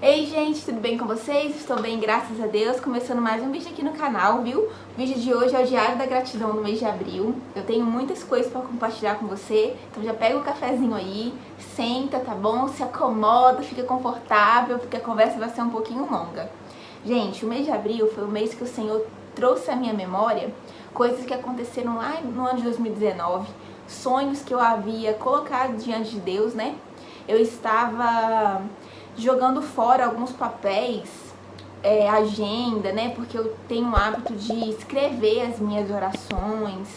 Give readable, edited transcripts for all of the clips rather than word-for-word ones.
Ei gente, tudo bem com vocês? Estou bem, graças a Deus. Começando mais um vídeo aqui no canal, viu? O vídeo de hoje é o Diário da Gratidão do mês de abril. Eu tenho muitas coisas para compartilhar com você, então já pega o cafezinho aí, senta, tá bom? Se acomoda, fica confortável, porque a conversa vai ser um pouquinho longa. Gente, o mês de abril foi o mês que o Senhor trouxe à minha memória coisas que aconteceram lá no ano de 2019, sonhos que eu havia colocado diante de Deus, né? Eu estava jogando fora alguns papéis, agenda, né? Porque eu tenho o hábito de escrever as minhas orações,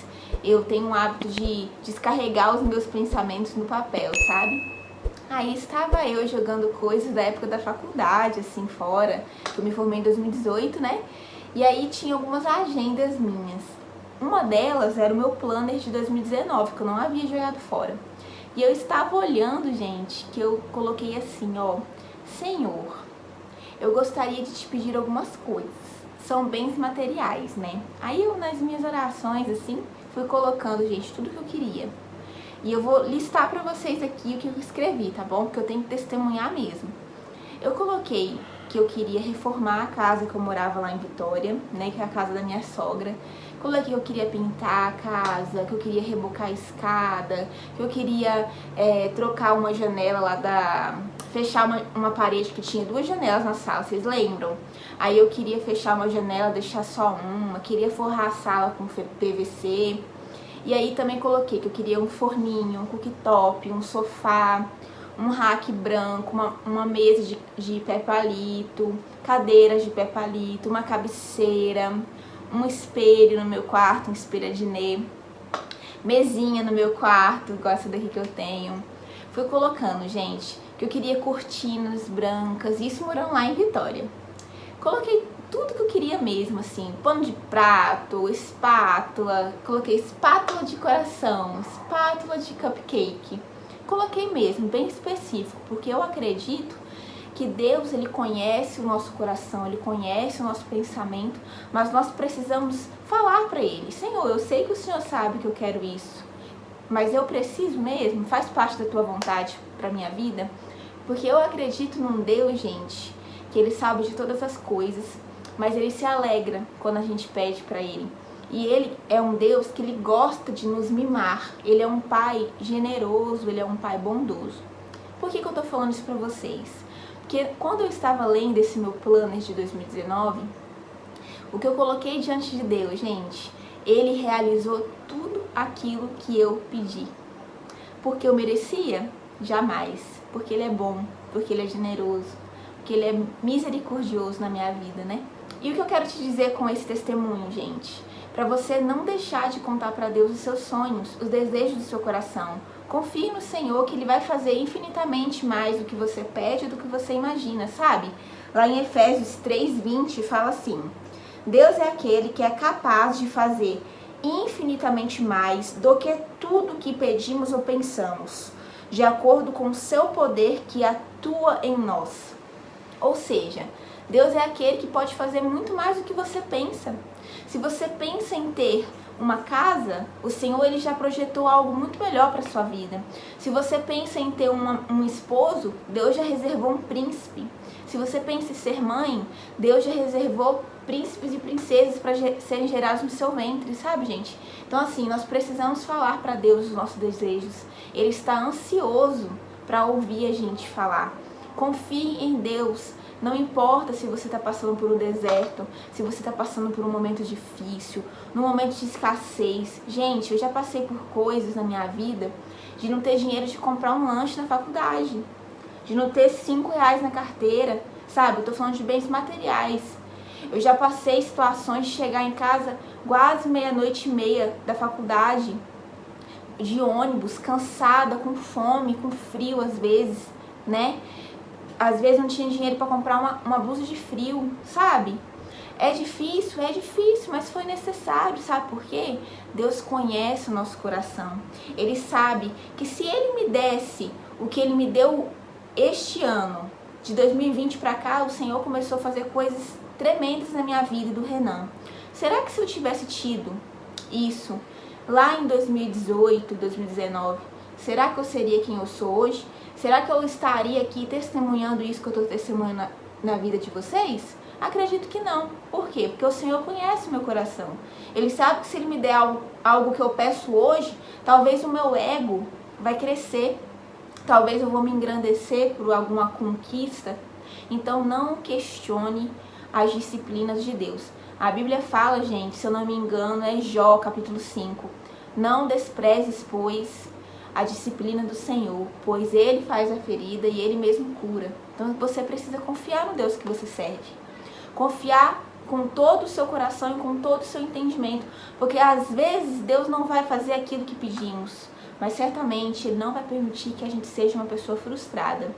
eu tenho o hábito de descarregar os meus pensamentos no papel, sabe? Aí estava eu jogando coisas da época da faculdade, assim, fora, que eu me formei em 2018, né? E aí tinha algumas agendas minhas. Uma delas era o meu planner de 2019, que eu não havia jogado fora. E eu estava olhando, gente, que eu coloquei assim, ó: Senhor, eu gostaria de te pedir algumas coisas. São bens materiais, né? Aí eu, nas minhas orações, assim, fui colocando, gente, tudo que eu queria. E eu vou listar pra vocês aqui o que eu escrevi, tá bom? Porque eu tenho que testemunhar mesmo. Eu coloquei que eu queria reformar a casa que eu morava lá em Vitória, né? Que é a casa da minha sogra. Coloquei que eu queria pintar a casa, que eu queria rebocar a escada, que eu queria trocar uma janela lá fechar uma parede que tinha duas janelas na sala, vocês lembram? Aí eu queria fechar uma janela, deixar só uma, queria forrar a sala com PVC. E aí também coloquei que eu queria um forninho, um cooktop, um sofá, um rack branco, uma mesa de pé palito, cadeiras de pé palito, uma cabeceira, um espelho no meu quarto, um espelho Adnê, mesinha no meu quarto, igual essa daqui que eu tenho. Fui colocando, gente, que eu queria cortinas brancas, isso morando lá em Vitória. Coloquei tudo que eu queria mesmo, assim, pano de prato, espátula, coloquei espátula de coração, espátula de cupcake. Coloquei mesmo, bem específico, porque eu acredito que Deus, Ele conhece o nosso coração, Ele conhece o nosso pensamento, mas nós precisamos falar para Ele: Senhor, eu sei que o Senhor sabe que eu quero isso, mas eu preciso mesmo, faz parte da Tua vontade para minha vida, porque eu acredito num Deus, gente, que Ele sabe de todas as coisas, mas Ele se alegra quando a gente pede para Ele. E Ele é um Deus que Ele gosta de nos mimar. Ele é um Pai generoso, Ele é um Pai bondoso. Por que eu tô falando isso para vocês? Porque quando eu estava lendo esse meu planner de 2019, o que eu coloquei diante de Deus, gente, Ele realizou tudo aquilo que eu pedi. Porque eu merecia? Jamais. Porque Ele é bom, porque Ele é generoso, porque Ele é misericordioso na minha vida, né? E o que eu quero te dizer com esse testemunho, gente? Para você não deixar de contar para Deus os seus sonhos, os desejos do seu coração. Confie no Senhor que Ele vai fazer infinitamente mais do que você pede, do que você imagina, sabe? Lá em Efésios 3:20 fala assim: Deus é aquele que é capaz de fazer infinitamente mais do que tudo que pedimos ou pensamos, de acordo com o seu poder que atua em nós. Ou seja, Deus é aquele que pode fazer muito mais do que você pensa. Se você pensa em ter uma casa, o Senhor, Ele já projetou algo muito melhor para sua vida. Se você pensa em ter um esposo, Deus já reservou um príncipe. Se você pensa em ser mãe, Deus já reservou príncipes e princesas para serem gerados no seu ventre, sabe, gente? Então, assim, nós precisamos falar para Deus os nossos desejos. Ele está ansioso para ouvir a gente falar. Confie em Deus. Não importa se você está passando por um deserto, se você está passando por um momento difícil, num momento de escassez. Gente, eu já passei por coisas na minha vida de não ter dinheiro de comprar um lanche na faculdade, de não ter R$ 5 na carteira, sabe? Eu tô falando de bens materiais. Eu já passei situações de chegar em casa quase 00:30 da faculdade, de ônibus, cansada, com fome, com frio às vezes, né? Às vezes não tinha dinheiro para comprar uma blusa de frio, sabe? É difícil, mas foi necessário, sabe por quê? Deus conhece o nosso coração. Ele sabe que se Ele me desse o que Ele me deu este ano, de 2020 para cá, o Senhor começou a fazer coisas tremendas na minha vida e do Renan. Será que se eu tivesse tido isso lá em 2018, 2019, Será que eu seria quem eu sou hoje? Será que eu estaria aqui testemunhando isso que eu estou testemunhando na vida de vocês? Acredito que não. Por quê? Porque o Senhor conhece o meu coração. Ele sabe que se Ele me der algo que eu peço hoje, talvez o meu ego vai crescer. Talvez eu vou me engrandecer por alguma conquista. Então não questione as disciplinas de Deus. A Bíblia fala, gente, se eu não me engano, é Jó, capítulo 5. Não desprezes, pois, a disciplina do Senhor, pois Ele faz a ferida e Ele mesmo cura. Então você precisa confiar no Deus que você serve. Confiar com todo o seu coração e com todo o seu entendimento. Porque às vezes Deus não vai fazer aquilo que pedimos, mas certamente Ele não vai permitir que a gente seja uma pessoa frustrada.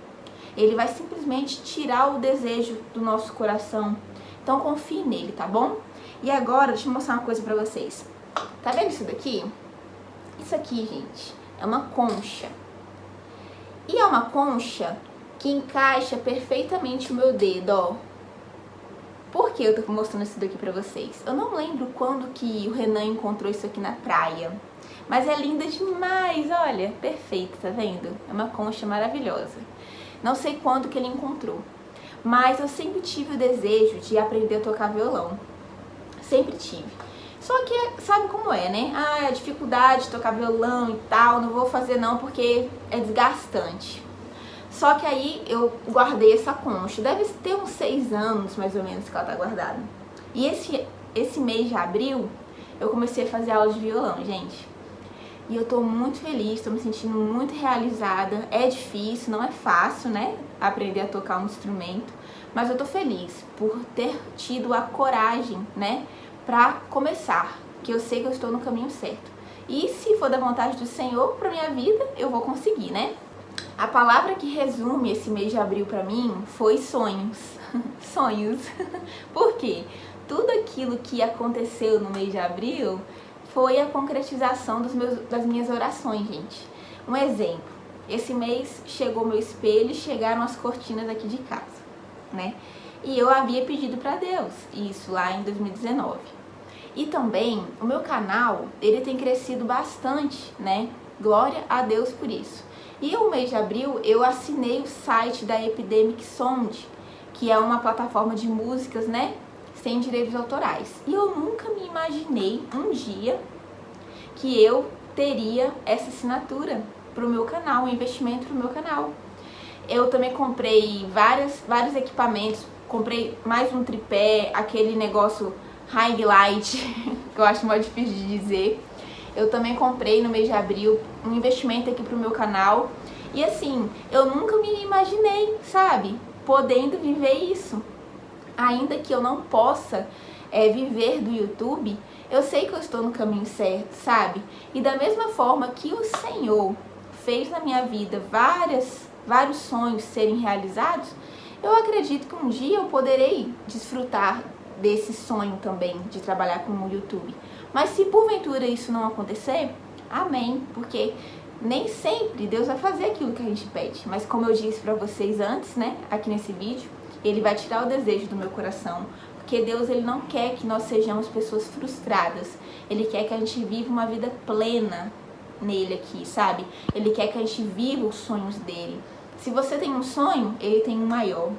Ele vai simplesmente tirar o desejo do nosso coração. Então confie nele, tá bom? E agora, deixa eu mostrar uma coisa pra vocês. Tá vendo isso daqui? Isso aqui, gente, é uma concha. E é uma concha que encaixa perfeitamente o meu dedo, ó. Por que eu tô mostrando isso daqui pra vocês? Eu não lembro quando que o Renan encontrou isso aqui na praia. Mas é linda demais, olha. Perfeito, tá vendo? É uma concha maravilhosa. Não sei quando que ele encontrou. Mas eu sempre tive o desejo de aprender a tocar violão. Sempre tive. Só que sabe como é, né? Ah, a dificuldade de tocar violão e tal, não vou fazer não porque é desgastante. Só que aí eu guardei essa concha. Deve ter uns 6 anos, mais ou menos, que ela tá guardada. E esse mês de abril, eu comecei a fazer aula de violão, gente. E eu tô muito feliz, tô me sentindo muito realizada. É difícil, não é fácil, né? Aprender a tocar um instrumento. Mas eu tô feliz por ter tido a coragem, né? Pra começar. Que eu sei que eu estou no caminho certo. E se for da vontade do Senhor pra minha vida, eu vou conseguir, né? A palavra que resume esse mês de abril pra mim foi sonhos. Sonhos. Por quê? Tudo aquilo que aconteceu no mês de abril foi a concretização das minhas orações, gente. Um exemplo. Esse mês chegou meu espelho e chegaram as cortinas aqui de casa, né? E eu havia pedido pra Deus isso lá em 2019. E também o meu canal, ele tem crescido bastante, né? Glória a Deus por isso. E o mês de abril eu assinei o site da Epidemic Sound, que é uma plataforma de músicas, né, sem direitos autorais. E eu nunca me imaginei um dia que eu teria essa assinatura pro meu canal, um investimento pro meu canal. Eu também comprei vários equipamentos, comprei mais um tripé, aquele negócio highlight, que eu acho mais difícil de dizer. Eu também comprei no mês de abril um investimento aqui pro meu canal. E assim, eu nunca me imaginei, sabe, podendo viver isso. Ainda que eu não possa viver do YouTube, eu sei que eu estou no caminho certo, sabe? E da mesma forma que o Senhor fez na minha vida vários sonhos serem realizados, eu acredito que um dia eu poderei desfrutar desse sonho também, de trabalhar com o YouTube. Mas se porventura isso não acontecer, amém, porque nem sempre Deus vai fazer aquilo que a gente pede. Mas como eu disse pra vocês antes, né, aqui nesse vídeo, Ele vai tirar o desejo do meu coração. Porque Deus, Ele não quer que nós sejamos pessoas frustradas. Ele quer que a gente viva uma vida plena nele aqui, sabe? Ele quer que a gente viva os sonhos dele. Se você tem um sonho, Ele tem um maior.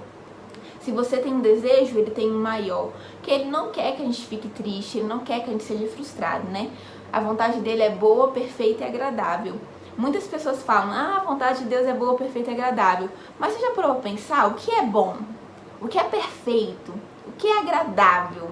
Se você tem um desejo, Ele tem um maior. Porque Ele não quer que a gente fique triste, Ele não quer que a gente seja frustrado, né? A vontade dele é boa, perfeita e agradável. Muitas pessoas falam, a vontade de Deus é boa, perfeita e agradável. Mas você já parou pra pensar o que é bom? O que é perfeito? O que é agradável?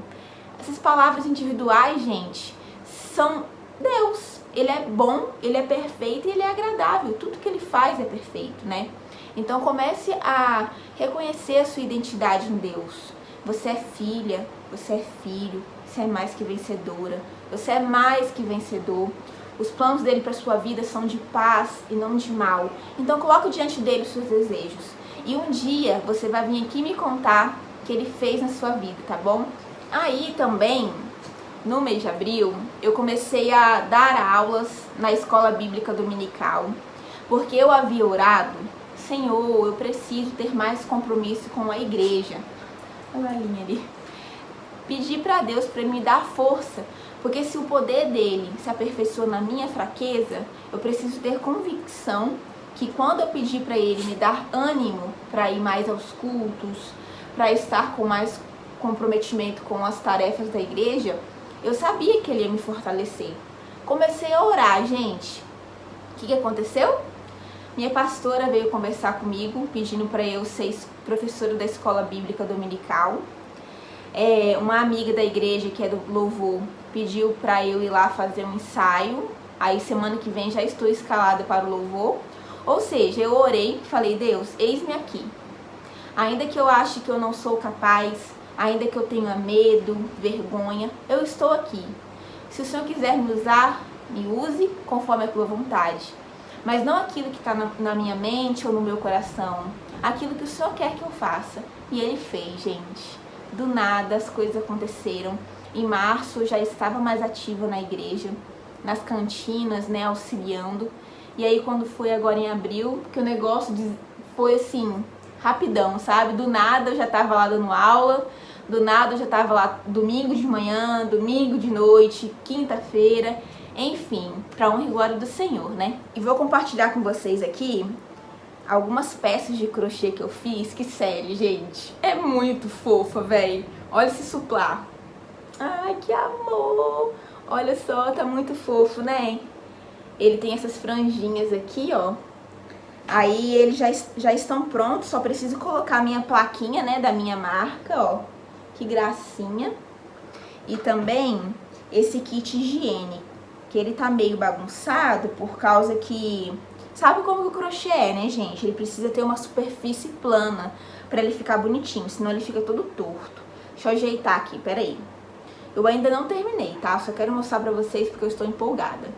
Essas palavras individuais, gente, são Deus. Ele é bom, Ele é perfeito e Ele é agradável. Tudo que Ele faz é perfeito, né? Então comece a reconhecer a sua identidade em Deus. Você é filha, você é filho, você é mais que vencedora. Você é mais que vencedor. Os planos dele para sua vida são de paz e não de mal. Então coloque diante dele os seus desejos. E um dia você vai vir aqui me contar o que ele fez na sua vida, tá bom? Aí também, no mês de abril, eu comecei a dar aulas na escola bíblica dominical. Porque eu havia orado, Senhor, eu preciso ter mais compromisso com a igreja. Olha a linha ali. pedir para Deus para me dar força, porque se o poder dele se aperfeiçoa na minha fraqueza, eu preciso ter convicção que quando eu pedir para ele me dar ânimo para ir mais aos cultos, para estar com mais comprometimento com as tarefas da igreja, eu sabia que ele ia me fortalecer. Comecei a orar, gente. O que aconteceu? Minha pastora veio conversar comigo, pedindo para eu ser professora da escola bíblica dominical. Uma amiga da igreja, que é do louvor, pediu para eu ir lá fazer um ensaio. Aí semana que vem já estou escalada para o louvor. Ou seja, eu orei e falei, Deus, eis-me aqui. Ainda que eu ache que eu não sou capaz, ainda que eu tenha medo, vergonha, eu estou aqui. Se o Senhor quiser me usar, me use conforme a tua vontade. Mas não aquilo que está na minha mente ou no meu coração. Aquilo que o Senhor quer que eu faça. E Ele fez, gente. Do nada as coisas aconteceram. Em março eu já estava mais ativa na igreja, nas cantinas, né, auxiliando. E aí quando foi agora em abril, que o negócio foi assim, rapidão, sabe? Do nada eu já estava lá dando aula, do nada eu já estava lá domingo de manhã, domingo de noite, quinta-feira, enfim, para honra e glória do Senhor, né? E vou compartilhar com vocês aqui algumas peças de crochê que eu fiz, que sério, gente, é muito fofa, velho. Olha esse suplá. Ai, que amor! Olha só, tá muito fofo, né? Ele tem essas franjinhas aqui, ó. Aí eles já estão prontos, só preciso colocar a minha plaquinha, né, da minha marca, ó. Que gracinha. E também esse kit higiene, que ele tá meio bagunçado por causa que... Sabe como que o crochê é, né, gente? Ele precisa ter uma superfície plana pra ele ficar bonitinho, senão ele fica todo torto. Deixa eu ajeitar aqui, peraí. Eu ainda não terminei, tá? Só quero mostrar pra vocês porque eu estou empolgada.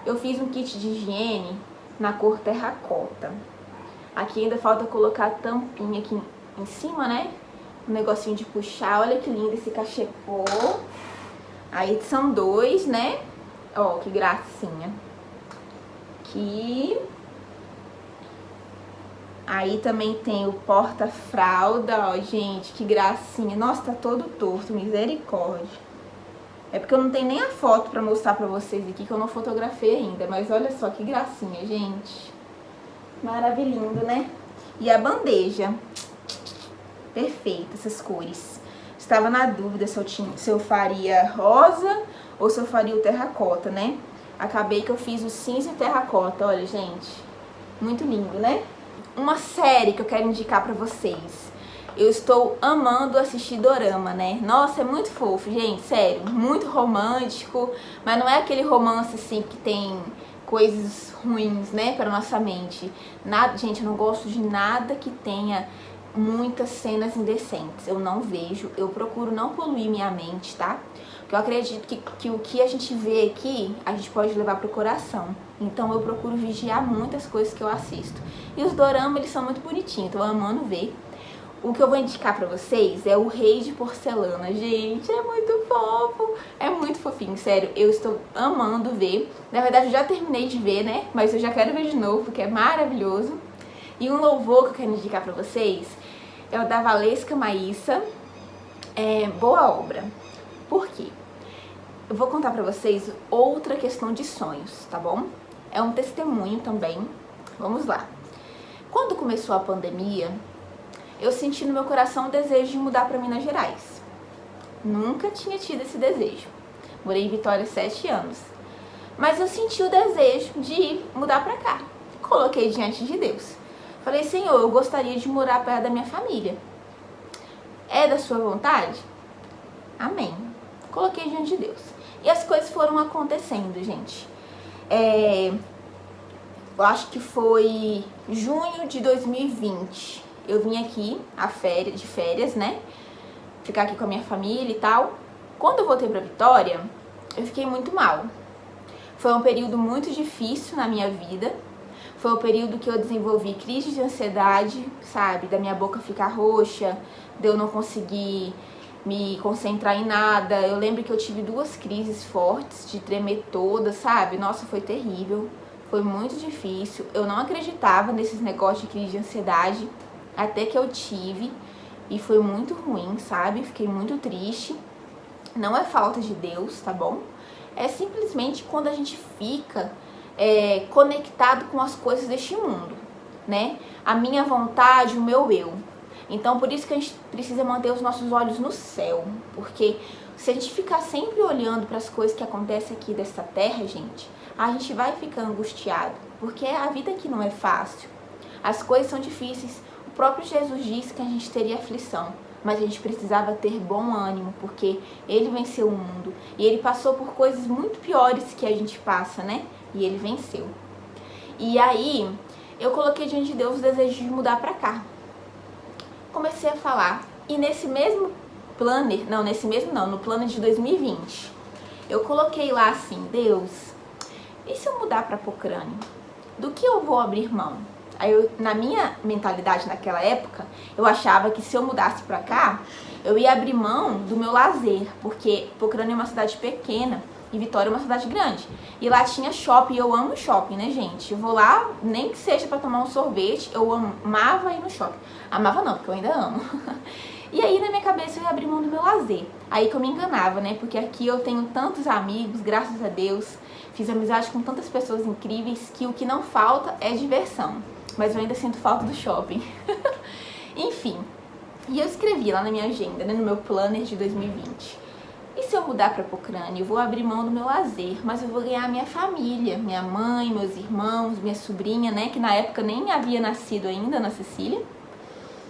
Eu fiz um kit de higiene na cor terracota. Aqui ainda falta colocar a tampinha aqui em cima, né? Um negocinho de puxar. Olha que lindo esse cachepô. Aí são dois, né? Ó, que gracinha. Aqui. Aí também tem o porta-fralda, ó, gente, que gracinha. Nossa, tá todo torto, misericórdia. É porque eu não tenho nem a foto pra mostrar pra vocês aqui, que eu não fotografei ainda. Mas olha só que gracinha, gente. Maravilhoso, né? E a bandeja. Perfeita, essas cores. Estava na dúvida se eu faria rosa ou se eu faria o terracota, né? Acabei que eu fiz o cinza e o terracota, olha, gente. Muito lindo, né? Uma série que eu quero indicar pra vocês. Eu estou amando assistir dorama, né? Nossa, é muito fofo, gente, sério. Muito romântico, mas não é aquele romance, assim, que tem coisas ruins, né, para nossa mente. Nada, gente, eu não gosto de nada que tenha muitas cenas indecentes. Eu não vejo, eu procuro não poluir minha mente, tá? Porque eu acredito que o que a gente vê aqui, a gente pode levar pro coração. Então eu procuro vigiar muitas coisas que eu assisto. E os doramas, eles são muito bonitinhos, tô amando ver. O que eu vou indicar pra vocês é o Rei de Porcelana. Gente, é muito fofo. É muito fofinho, sério. Eu estou amando ver. Na verdade, eu já terminei de ver, né? Mas eu já quero ver de novo, porque é maravilhoso. E um louvor que eu quero indicar pra vocês é o da Valesca Maíssa. Boa Obra. Por quê? Eu vou contar pra vocês outra questão de sonhos, tá bom? É um testemunho também. Vamos lá. Quando começou a pandemia, eu senti no meu coração o desejo de mudar para Minas Gerais. Nunca tinha tido esse desejo. Morei em Vitória 7 anos. Mas eu senti o desejo de mudar para cá. Coloquei diante de Deus. Falei, Senhor, eu gostaria de morar perto da minha família. É da sua vontade? Amém. Coloquei diante de Deus. E as coisas foram acontecendo, gente. Eu acho que foi junho de 2020. Eu vim aqui de férias, né? Ficar aqui com a minha família e tal. Quando eu voltei pra Vitória, eu fiquei muito mal. Foi um período muito difícil na minha vida. Foi um período que eu desenvolvi crise de ansiedade, sabe? Da minha boca ficar roxa, de eu não conseguir me concentrar em nada. Eu lembro que eu tive 2 crises fortes, de tremer toda, sabe? Nossa, foi terrível. Foi muito difícil. Eu não acreditava nesses negócios de crise de ansiedade. Até que eu tive, e foi muito ruim, sabe? Fiquei muito triste. Não é falta de Deus, tá bom? É simplesmente quando a gente fica conectado com as coisas deste mundo, né? A minha vontade, o meu eu. Então, por isso que a gente precisa manter os nossos olhos no céu, porque se a gente ficar sempre olhando para as coisas que acontecem aqui desta terra, gente, a gente vai ficar angustiado, porque a vida aqui não é fácil. As coisas são difíceis. O próprio Jesus disse que a gente teria aflição, mas a gente precisava ter bom ânimo, porque ele venceu o mundo. E ele passou por coisas muito piores que a gente passa, né? E ele venceu. E aí, eu coloquei diante de Deus o desejo de mudar pra cá. Comecei a falar. E nesse mesmo planner, no plano de 2020, eu coloquei lá assim: Deus, e se eu mudar pra Pocrane? Do que eu vou abrir mão? Aí na minha mentalidade naquela época, eu achava que se eu mudasse pra cá, eu ia abrir mão do meu lazer, porque Pocrane é uma cidade pequena e Vitória é uma cidade grande. E lá tinha shopping, e eu amo shopping, né, gente? Eu vou lá, nem que seja pra tomar um sorvete, eu amava ir no shopping. Amava não, porque eu ainda amo. E aí na minha cabeça eu ia abrir mão do meu lazer. Aí que eu me enganava, né? Porque aqui eu tenho tantos amigos, graças a Deus. Fiz amizade com tantas pessoas incríveis que o que não falta é diversão. Mas eu ainda sinto falta do shopping. Enfim, e eu escrevi lá na minha agenda, né, no meu planner de 2020. E se eu mudar pra Pocrane, eu vou abrir mão do meu lazer, mas eu vou ganhar minha família, minha mãe, meus irmãos, minha sobrinha, né, que na época nem havia nascido ainda, Ana Cecília.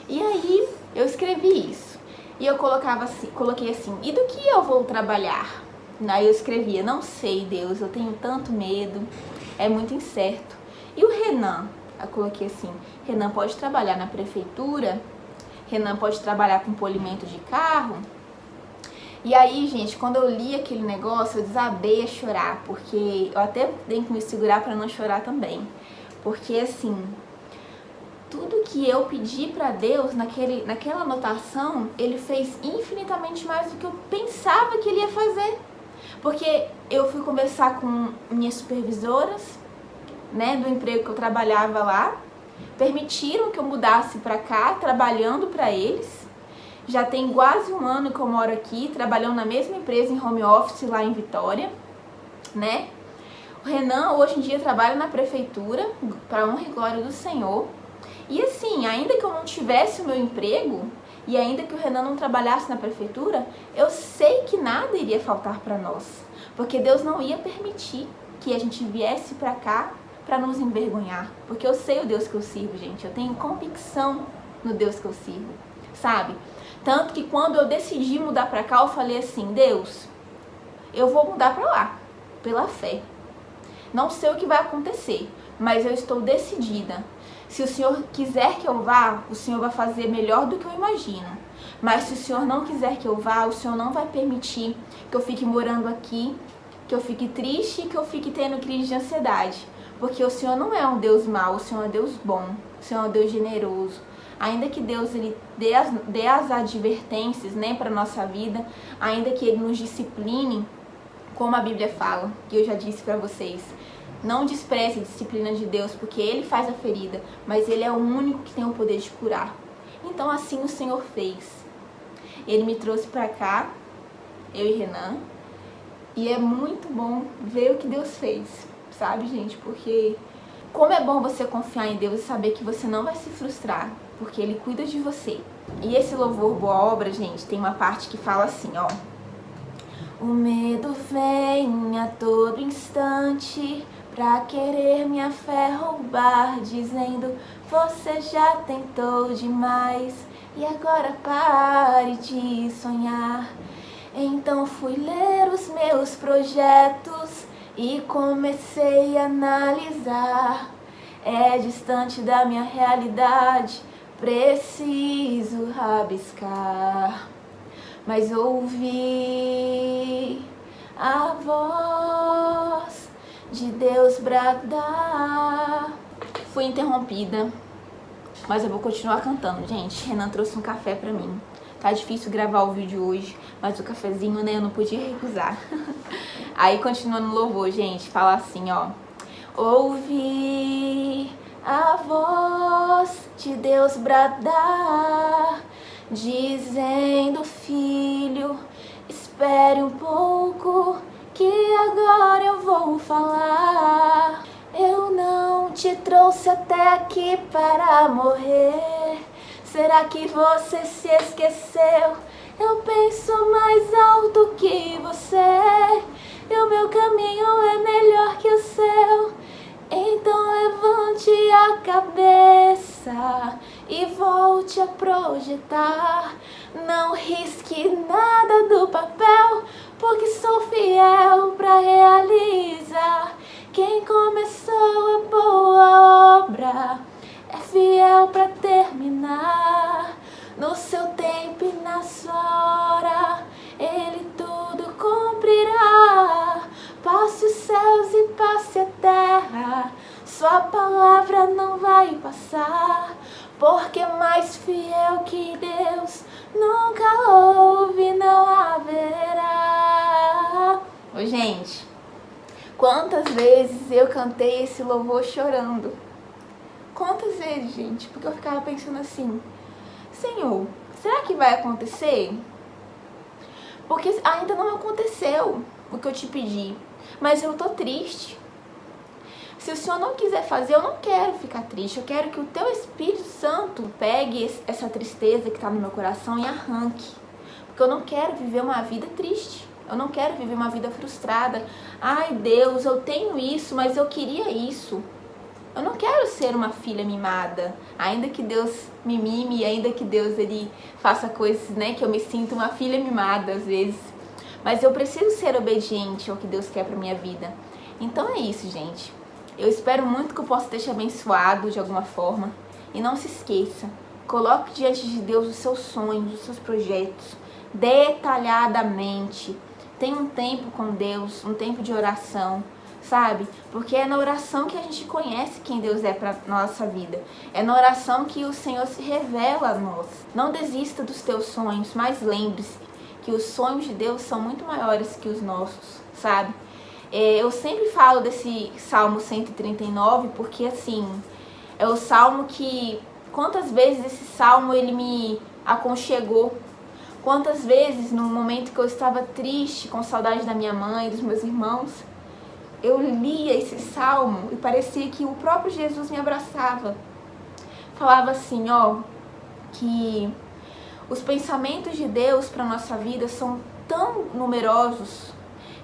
E aí eu escrevi isso. E eu coloquei assim, e do que eu vou trabalhar? Aí eu escrevia, não sei, Deus, eu tenho tanto medo, é muito incerto. E o Renan? Eu coloquei assim, Renan pode trabalhar na prefeitura, Renan pode trabalhar com polimento de carro. E aí, gente, quando eu li aquele negócio, eu desabei a chorar, porque eu até tenho que me segurar para não chorar também. Porque assim, tudo que eu pedi para Deus naquela anotação, ele fez infinitamente mais do que eu pensava que ele ia fazer. Porque eu fui conversar com minhas supervisoras, né, do emprego que eu trabalhava lá, permitiram que eu mudasse para cá, trabalhando para eles. Já tem quase um ano que eu moro aqui, trabalhando na mesma empresa em home office lá em Vitória, né? O Renan hoje em dia trabalha na prefeitura, para honra e glória do Senhor. E assim, ainda que eu não tivesse o meu emprego, e ainda que o Renan não trabalhasse na prefeitura, eu sei que nada iria faltar para nós, porque Deus não ia permitir que a gente viesse para cá para nos envergonhar, porque eu sei o Deus que eu sirvo, gente, eu tenho convicção no Deus que eu sirvo, sabe? Tanto que quando eu decidi mudar para cá, eu falei assim, Deus, eu vou mudar para lá, pela fé. Não sei o que vai acontecer, mas eu estou decidida. Se o Senhor quiser que eu vá, o Senhor vai fazer melhor do que eu imagino. Mas se o Senhor não quiser que eu vá, o Senhor não vai permitir que eu fique morando aqui, que eu fique triste, que eu fique tendo crise de ansiedade. Porque o Senhor não é um Deus mau, o Senhor é um Deus bom, o Senhor é um Deus generoso. Ainda que Deus ele dê as advertências, né, para nossa vida, ainda que Ele nos discipline, como a Bíblia fala, que eu já disse para vocês, não despreze a disciplina de Deus, porque Ele faz a ferida, mas Ele é o único que tem o poder de curar. Então assim o Senhor fez. Ele me trouxe para cá, eu e Renan, e é muito bom ver o que Deus fez, sabe, gente? Porque como é bom você confiar em Deus e saber que você não vai se frustrar, porque Ele cuida de você. E esse louvor Boa Obra, gente, tem uma parte que fala assim, ó. O medo vem a todo instante pra querer minha fé roubar, dizendo, você já tentou demais e agora pare de sonhar. Então fui ler os meus projetos e comecei a analisar. É distante da minha realidade, preciso rabiscar. Mas ouvi a voz de Deus bradar. Fui interrompida, mas eu vou continuar cantando, gente. Renan trouxe um café pra mim. Tá difícil gravar o vídeo hoje, mas o cafezinho, né, eu não podia recusar. Aí, continuando no louvor, gente, fala assim, ó. Ouvi a voz de Deus bradar, dizendo, filho, espera Espere um pouco, que agora eu vou falar. Eu não te trouxe até aqui para morrer. Será que você se esqueceu? Eu penso mais alto que você, e o meu caminho é melhor que o seu. Então levante a cabeça e volte a projetar. Não risque nada do papel, porque sou fiel para realizar. Quem começou a boa obra é fiel para terminar. No seu tempo e na sua hora, Ele tudo cumprirá. Passe os céus e passe a terra, sua palavra não vai passar, porque mais fiel que Deus nunca houve, não haverá. Ô, gente, quantas vezes eu cantei esse louvor chorando? Quantas vezes, gente? Porque eu ficava pensando assim: Senhor, será que vai acontecer? Porque ainda não aconteceu o que eu te pedi, mas eu tô triste. Se o Senhor não quiser fazer, eu não quero ficar triste. Eu quero que o Teu Espírito Santo pegue essa tristeza que está no meu coração e arranque. Porque eu não quero viver uma vida triste. Eu não quero viver uma vida frustrada. Ai, Deus, eu tenho isso, mas eu queria isso. Eu não quero ser uma filha mimada, ainda que Deus me mime, ainda que Deus ele faça coisas, né, que eu me sinta uma filha mimada às vezes. Mas eu preciso ser obediente ao que Deus quer para minha vida. Então é isso, gente. Eu espero muito que eu possa ter te abençoado de alguma forma. E não se esqueça, coloque diante de Deus os seus sonhos, os seus projetos, detalhadamente. Tenha um tempo com Deus, um tempo de oração. Sabe? Porque é na oração que a gente conhece quem Deus é para nossa vida. É na oração que o Senhor se revela a nós. Não desista dos teus sonhos, mas lembre-se que os sonhos de Deus são muito maiores que os nossos, sabe? Eu sempre falo desse Salmo 139 porque, assim, é o salmo que... Quantas vezes esse salmo ele me aconchegou. Quantas vezes, no momento que eu estava triste, com saudade da minha mãe, dos meus irmãos, eu lia esse salmo e parecia que o próprio Jesus me abraçava. Falava assim, que os pensamentos de Deus para nossa vida são tão numerosos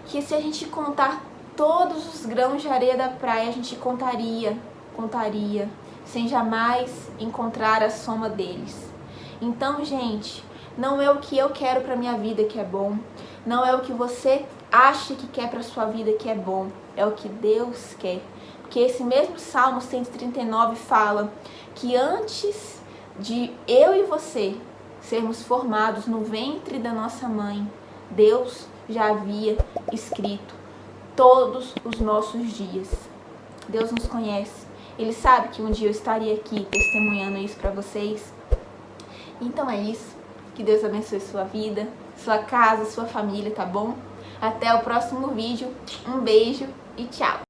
que se a gente contar todos os grãos de areia da praia, a gente contaria, sem jamais encontrar a soma deles. Então, gente, não é o que eu quero para minha vida que é bom, não é o que você acha que quer para sua vida que é bom, é o que Deus quer. Porque esse mesmo Salmo 139 fala que antes de eu e você sermos formados no ventre da nossa mãe, Deus já havia escrito todos os nossos dias. Deus nos conhece. Ele sabe que um dia eu estaria aqui testemunhando isso para vocês. Então é isso. Que Deus abençoe sua vida, sua casa, sua família, tá bom? Até o próximo vídeo. Um beijo e tchau!